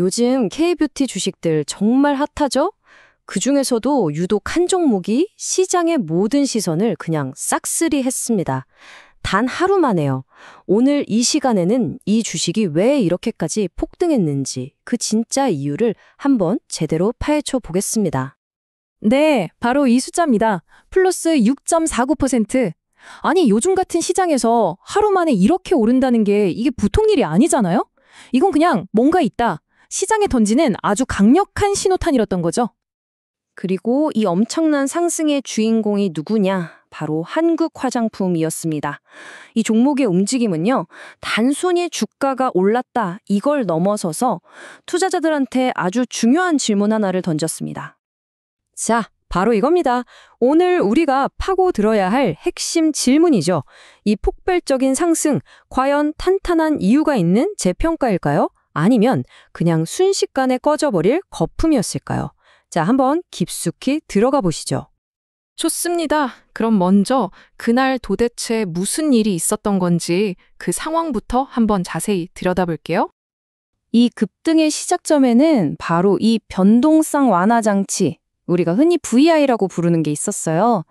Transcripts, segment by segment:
요즘 K뷰티 주식들 정말 핫하죠? 그중에서도 유독 한 종목이 시장의 모든 시선을 그냥 싹쓸이 했습니다. 단 하루 만에요. 오늘 이 시간에는 이 주식이 왜 이렇게까지 폭등했는지 그 진짜 이유를 한번 제대로 파헤쳐 보겠습니다. 네, 바로 이 숫자입니다. 플러스 6.49%. 아니, 요즘 같은 시장에서 하루 만에 이렇게 오른다는 게 이게 보통 일이 아니잖아요? 이건 그냥 뭔가 있다. 시장에 던지는 아주 강력한 신호탄이었던 거죠. 그리고 이 엄청난 상승의 주인공이 누구냐? 바로 한국화장품이었습니다. 이 종목의 움직임은요, 단순히 주가가 올랐다 이걸 넘어서서 투자자들한테 아주 중요한 질문 하나를 던졌습니다. 자, 바로 이겁니다. 오늘 우리가 파고 들어야 할 핵심 질문이죠. 이 폭발적인 상승, 과연 탄탄한 이유가 있는 재평가일까요? 아니면 그냥 순식간에 꺼져버릴 거품이었을까요? 자, 한번 깊숙이 들어가 보시죠. 좋습니다. 그럼 먼저 그날 도대체 무슨 일이 있었던 건지 그 상황부터 한번 자세히 들여다볼게요. 이 급등의 시작점에는 바로 이 변동성 완화 장치, 우리가 흔히 VI라고 부르는 게 있었어요.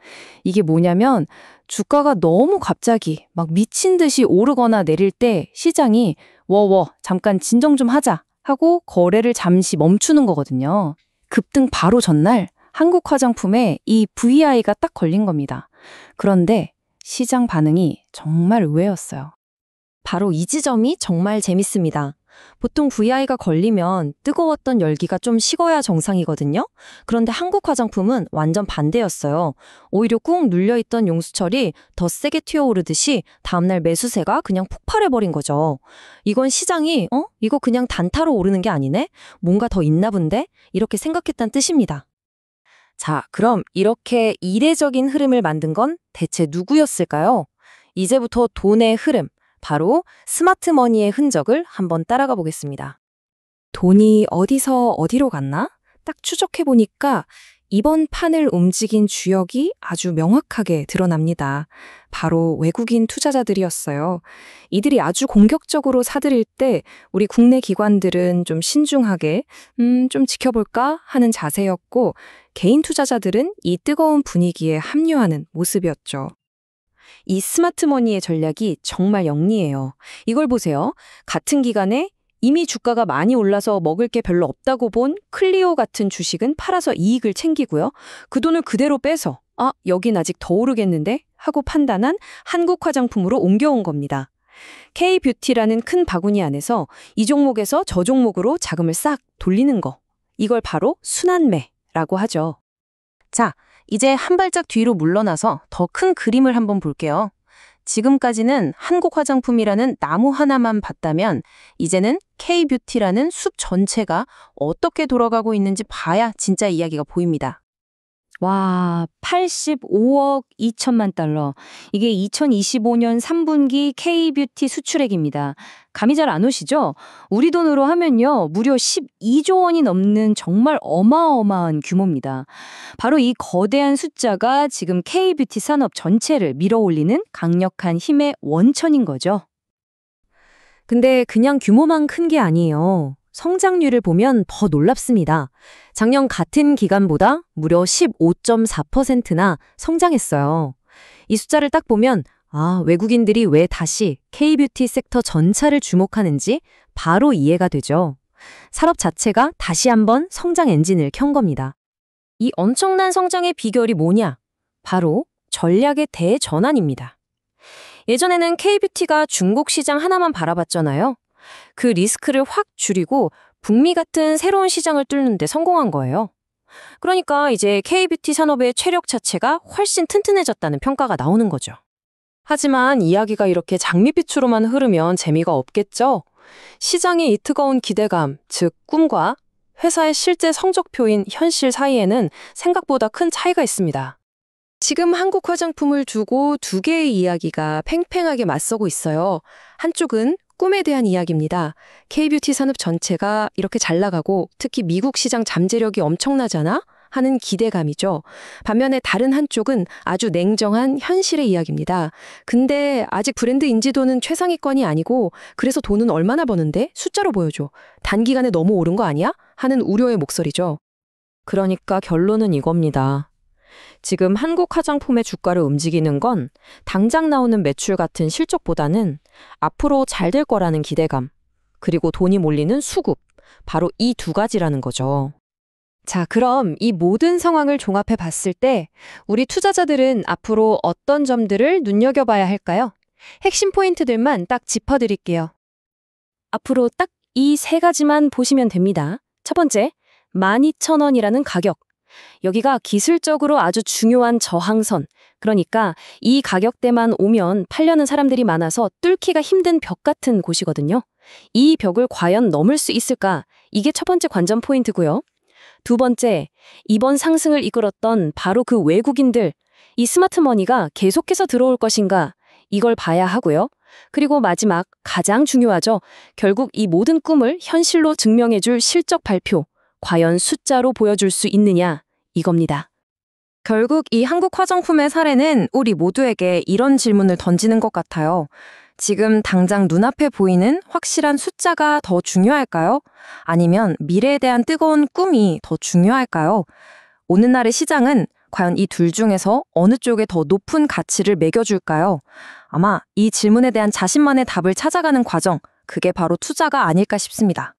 이게 뭐냐면 주가가 너무 갑자기 막 미친 듯이 오르거나 내릴 때 시장이 잠깐 진정 좀 하자 하고 거래를 잠시 멈추는 거거든요. 급등 바로 전날 한국화장품에 이 VI가 딱 걸린 겁니다. 그런데 시장 반응이 정말 의외였어요. 바로 이 지점이 정말 재밌습니다. 보통 VI가 걸리면 뜨거웠던 열기가 좀 식어야 정상이거든요. 그런데 한국화장품은 완전 반대였어요. 오히려 꾹 눌려있던 용수철이 더 세게 튀어오르듯이 다음날 매수세가 그냥 폭발해버린 거죠. 이건 시장이 이거 그냥 단타로 오르는 게 아니네? 뭔가 더 있나 본데? 이렇게 생각했다는 뜻입니다. 자, 그럼 이렇게 이례적인 흐름을 만든 건 대체 누구였을까요? 이제부터 돈의 흐름, 바로 스마트머니의 흔적을 한번 따라가 보겠습니다. 돈이 어디서 어디로 갔나? 딱 추적해보니까 이번 판을 움직인 주역이 아주 명확하게 드러납니다. 바로 외국인 투자자들이었어요. 이들이 아주 공격적으로 사들일 때 우리 국내 기관들은 좀 신중하게 좀 지켜볼까 하는 자세였고, 개인 투자자들은 이 뜨거운 분위기에 합류하는 모습이었죠. 이 스마트머니의 전략이 정말 영리해요. 이걸 보세요. 같은 기간에 이미 주가가 많이 올라서 먹을 게 별로 없다고 본 클리오 같은 주식은 팔아서 이익을 챙기고요. 그 돈을 그대로 빼서 여긴 아직 더 오르겠는데? 하고 판단한 한국화장품으로 옮겨온 겁니다. K뷰티라는 큰 바구니 안에서 이 종목에서 저 종목으로 자금을 싹 돌리는 거. 이걸 바로 순환매라고 하죠. 자, 이제 한 발짝 뒤로 물러나서 더 큰 그림을 한번 볼게요. 지금까지는 한국화장품이라는 나무 하나만 봤다면 이제는 K뷰티라는 숲 전체가 어떻게 돌아가고 있는지 봐야 진짜 이야기가 보입니다. 와, 85억 2천만 달러. 이게 2025년 3분기 K뷰티 수출액입니다. 감이 잘 안 오시죠? 우리 돈으로 하면요, 무려 12조 원이 넘는 정말 어마어마한 규모입니다. 바로 이 거대한 숫자가 지금 K뷰티 산업 전체를 밀어올리는 강력한 힘의 원천인 거죠. 근데 그냥 규모만 큰 게 아니에요. 성장률을 보면 더 놀랍습니다. 작년 같은 기간보다 무려 15.4%나 성장했어요. 이 숫자를 딱 보면 외국인들이 왜 다시 K뷰티 섹터 전체를 주목하는지 바로 이해가 되죠. 산업 자체가 다시 한번 성장 엔진을 켠 겁니다. 이 엄청난 성장의 비결이 뭐냐? 바로 전략의 대전환입니다. 예전에는 K뷰티가 중국 시장 하나만 바라봤잖아요. 그 리스크를 확 줄이고 북미 같은 새로운 시장을 뚫는 데 성공한 거예요. 그러니까 이제 K뷰티 산업의 체력 자체가 훨씬 튼튼해졌다는 평가가 나오는 거죠. 하지만 이야기가 이렇게 장밋빛으로만 흐르면 재미가 없겠죠? 시장의 이 뜨거운 기대감, 즉 꿈과 회사의 실제 성적표인 현실 사이에는 생각보다 큰 차이가 있습니다. 지금 한국 화장품을 두고 두 개의 이야기가 팽팽하게 맞서고 있어요. 한쪽은 꿈에 대한 이야기입니다. K뷰티 산업 전체가 이렇게 잘 나가고 특히 미국 시장 잠재력이 엄청나잖아? 하는 기대감이죠. 반면에 다른 한쪽은 아주 냉정한 현실의 이야기입니다. 근데 아직 브랜드 인지도는 최상위권이 아니고 그래서 돈은 얼마나 버는데? 숫자로 보여줘. 단기간에 너무 오른 거 아니야? 하는 우려의 목소리죠. 그러니까 결론은 이겁니다. 지금 한국 화장품의 주가를 움직이는 건 당장 나오는 매출 같은 실적보다는 앞으로 잘 될 거라는 기대감, 그리고 돈이 몰리는 수급, 바로 이 두 가지라는 거죠. 자, 그럼 이 모든 상황을 종합해 봤을 때 우리 투자자들은 앞으로 어떤 점들을 눈여겨봐야 할까요? 핵심 포인트들만 딱 짚어드릴게요. 앞으로 딱 이 세 가지만 보시면 됩니다. 첫 번째, 12,000원이라는 가격. 여기가 기술적으로 아주 중요한 저항선. 그러니까 이 가격대만 오면 팔려는 사람들이 많아서 뚫기가 힘든 벽 같은 곳이거든요. 이 벽을 과연 넘을 수 있을까? 이게 첫 번째 관전 포인트고요. 두 번째, 이번 상승을 이끌었던 바로 그 외국인들, 이 스마트 머니가 계속해서 들어올 것인가? 이걸 봐야 하고요. 그리고 마지막, 가장 중요하죠. 결국 이 모든 꿈을 현실로 증명해줄 실적 발표, 과연 숫자로 보여줄 수 있느냐? 이겁니다. 결국 이 한국 화장품의 사례는 우리 모두에게 이런 질문을 던지는 것 같아요. 지금 당장 눈앞에 보이는 확실한 숫자가 더 중요할까요? 아니면 미래에 대한 뜨거운 꿈이 더 중요할까요? 오늘날의 시장은 과연 이 둘 중에서 어느 쪽에 더 높은 가치를 매겨줄까요? 아마 이 질문에 대한 자신만의 답을 찾아가는 과정, 그게 바로 투자가 아닐까 싶습니다.